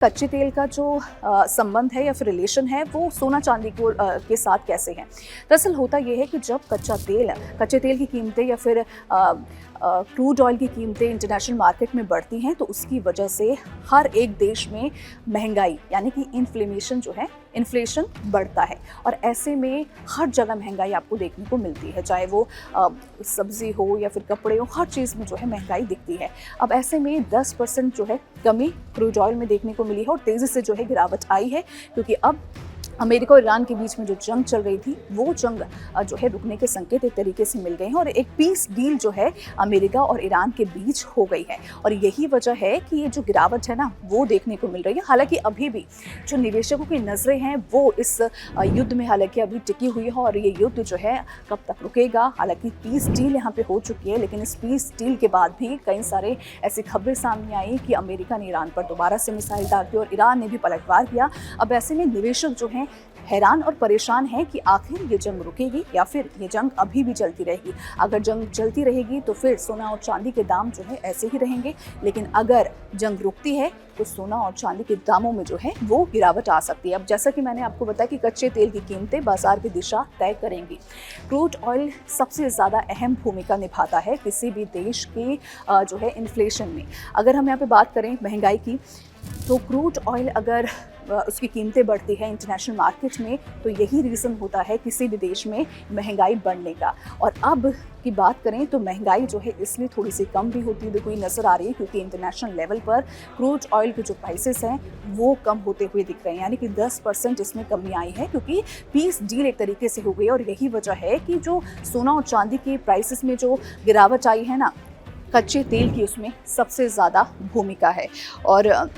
कच्चे तेल का जो संबंध है या फिर रिलेशन है वो सोना चांदी को के साथ कैसे है। दरअसल होता ये है कि जब कच्चे तेल की कीमतें या फिर क्रूड ऑयल की कीमतें इंटरनेशनल मार्केट में बढ़ती हैं तो उसकी वजह से हर एक देश में महंगाई यानी कि इन्फ्लेशन बढ़ता है और ऐसे में हर जगह महंगाई आपको देखने को मिलती है, चाहे वो सब्जी हो या फिर कपड़े हो, हर चीज़ में जो है महंगाई दिखती है। अब ऐसे में 10% जो है कमी क्रूड ऑयल में देखने को मिली है और तेज़ी से जो है गिरावट आई है, क्योंकि अब अमेरिका और ईरान के बीच में जो जंग चल रही थी वो जंग जो है रुकने के संकेत एक तरीके से मिल गए हैं और एक पीस डील जो है अमेरिका और ईरान के बीच हो गई है और यही वजह है कि ये जो गिरावट है ना वो देखने को मिल रही है। हालांकि अभी भी जो निवेशकों की नज़रें हैं वो इस युद्ध में हालांकि अभी टिकी हुई है और ये युद्ध जो है कब तक रुकेगा। हालांकि पीस डील यहाँ पे हो चुकी है, लेकिन इस पीस डील के बाद भी कई सारे ऐसी खबरें सामने आई कि अमेरिका ने ईरान पर दोबारा से मिसाइल दाग दी और ईरान ने भी पलटवार किया। अब ऐसे में निवेशक जो हैं हैरान और परेशान हैं कि आखिर ये जंग रुकेगी या फिर ये जंग अभी भी चलती रहेगी। अगर जंग चलती रहेगी तो फिर सोना और चांदी के दाम जो है ऐसे ही रहेंगे, लेकिन अगर जंग रुकती है तो सोना और चांदी के दामों में जो है वो गिरावट आ सकती है। अब जैसा कि मैंने आपको बताया कि कच्चे तेल की कीमतें बाजार की दिशा तय करेंगी। क्रूड ऑयल सबसे ज़्यादा अहम भूमिका निभाता है किसी भी देश के जो है इन्फ्लेशन में। अगर हम यहाँ पे बात करें महंगाई की तो क्रूड ऑयल अगर उसकी कीमतें बढ़ती है इंटरनेशनल मार्केट में तो यही रीज़न होता है किसी भी देश में महंगाई बढ़ने का। और अब की बात करें तो महंगाई जो है इसलिए थोड़ी सी कम भी होती हुई नज़र आ रही है, क्योंकि इंटरनेशनल लेवल पर क्रूड ऑयल के जो प्राइसेस हैं वो कम होते हुए दिख रहे हैं, यानी कि 10% इसमें कमी आई है क्योंकि पीस डील एक तरीके से हो गई। और यही वजह है कि जो सोना और चांदी के प्राइसेस में जो गिरावट आई है ना, कच्चे तेल की उसमें सबसे ज़्यादा भूमिका है। और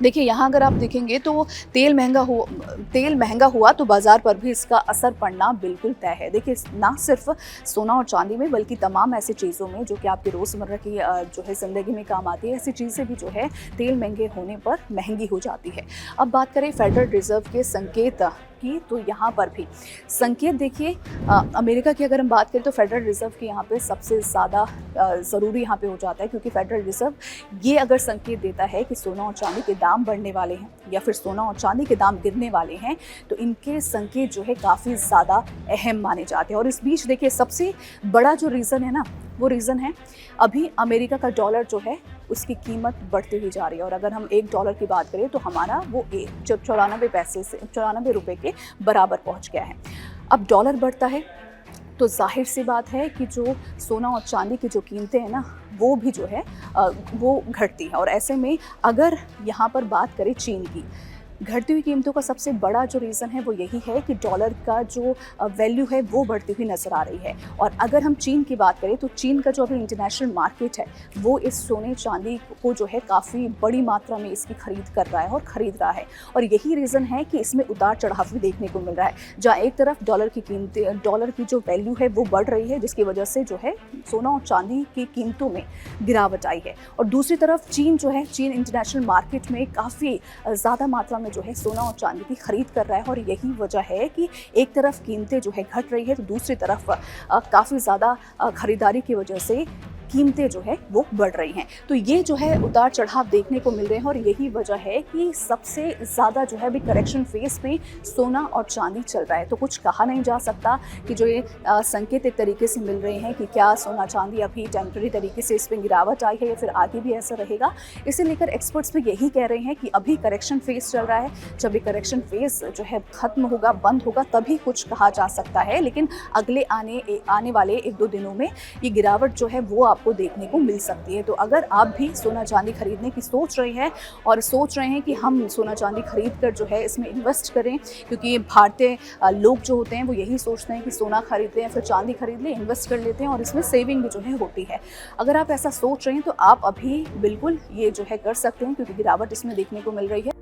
देखिए यहाँ अगर आप देखेंगे तो तेल महंगा हुआ तो बाज़ार पर भी इसका असर पड़ना बिल्कुल तय है। देखिए ना सिर्फ सोना और चांदी में बल्कि तमाम ऐसी चीज़ों में जो कि आपकी रोज़मर्रा की जो है ज़िंदगी में काम आती है, ऐसी चीज़ें भी जो है तेल महंगे होने पर महंगी हो जाती है। अब बात करें फेडरल रिजर्व के संकेत की तो यहाँ पर भी संकेत देखिए अमेरिका की अगर हम बात करें तो फेडरल रिजर्व के यहाँ पे सबसे ज़्यादा ज़रूरी यहाँ पे हो जाता है, क्योंकि फेडरल रिजर्व ये अगर संकेत देता है कि सोना और चांदी के दाम बढ़ने वाले हैं या फिर सोना और चांदी के दाम गिरने वाले हैं तो इनके संकेत जो है काफ़ी ज़्यादा अहम माने जाते हैं। और इस बीच देखिए सबसे बड़ा जो रीज़न है ना वो रीज़न है अभी अमेरिका का डॉलर जो है उसकी कीमत बढ़ती हुई जा रही है। और अगर हम $1 की बात करें तो हमारा वो 94 रुपये के बराबर पहुंच गया है। अब डॉलर बढ़ता है तो जाहिर सी बात है कि जो सोना और चांदी की जो कीमतें हैं ना वो भी जो है वो घटती है। और ऐसे में अगर यहाँ पर बात करें चीन की घटती हुई कीमतों का सबसे बड़ा जो रीज़न है वो यही है कि डॉलर का जो वैल्यू है वो बढ़ती हुई नज़र आ रही है। और अगर हम चीन की बात करें तो चीन का जो अभी इंटरनेशनल मार्केट है वो इस सोने चांदी को जो है काफ़ी बड़ी मात्रा में इसकी खरीद कर रहा है और ख़रीद रहा है। और यही रीज़न है कि इसमें उतार चढ़ाव भी देखने को मिल रहा है, जहाँ एक तरफ डॉलर की जो वैल्यू है वो बढ़ रही है जिसकी वजह से जो है सोना और चांदी की कीमतों में गिरावट आई है, और दूसरी तरफ चीन इंटरनेशनल मार्केट में काफ़ी ज़्यादा मात्रा में जो है सोना और चांदी की खरीद कर रहा है। और यही वजह है कि एक तरफ कीमतें जो है घट रही है तो दूसरी तरफ काफ़ी ज़्यादा खरीदारी की वजह से कीमतें जो है वो बढ़ रही हैं। तो ये जो है उतार चढ़ाव देखने को मिल रहे हैं और यही वजह है कि सबसे ज़्यादा जो है अभी करेक्शन फेस में सोना और चांदी चल रहा है। तो कुछ कहा नहीं जा सकता कि जो ये संकेत एक तरीके से मिल रहे हैं कि क्या सोना चांदी अभी टेम्प्रेरी तरीके से इसमें गिरावट आई है या फिर आगे भी ऐसा रहेगा। इसे लेकर एक्सपर्ट्स भी यही कह रहे हैं कि अभी करेक्शन फेस चल रहा है, जब ये करेक्शन फेस जो है ख़त्म होगा, बंद होगा, तभी कुछ कहा जा सकता है। लेकिन अगले आने वाले 1-2 दिनों में ये गिरावट जो है वो आपको देखने को मिल सकती है। तो अगर आप भी सोना चांदी खरीदने की सोच रहे हैं कि हम सोना चांदी खरीद कर जो है इसमें इन्वेस्ट करें, क्योंकि भारतीय लोग जो होते हैं वो यही सोचते हैं कि सोना खरीद लें या फिर चांदी खरीद लें, इन्वेस्ट कर लेते हैं और इसमें सेविंग भी जो है होती है। अगर आप ऐसा सोच रहे हैं तो आप अभी बिल्कुल ये जो है कर सकते हैं, क्योंकि गिरावट इसमें देखने को मिल रही है।